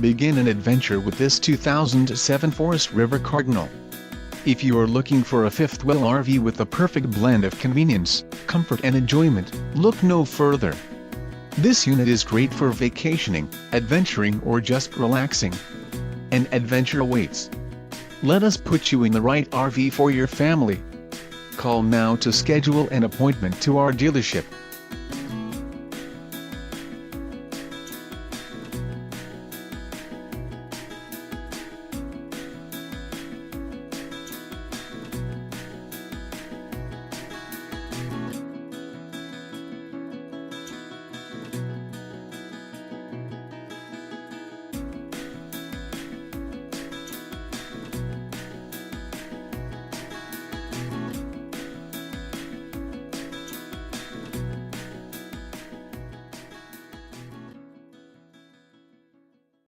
Begin an adventure with this 2007 Forest River Cardinal. If you are looking for a fifth wheel RV with the perfect blend of convenience, comfort and enjoyment, look no further. This unit is great for vacationing, adventuring or just relaxing. An adventure awaits. Let us put you in the right RV for your family. Call now to schedule an appointment to our dealership.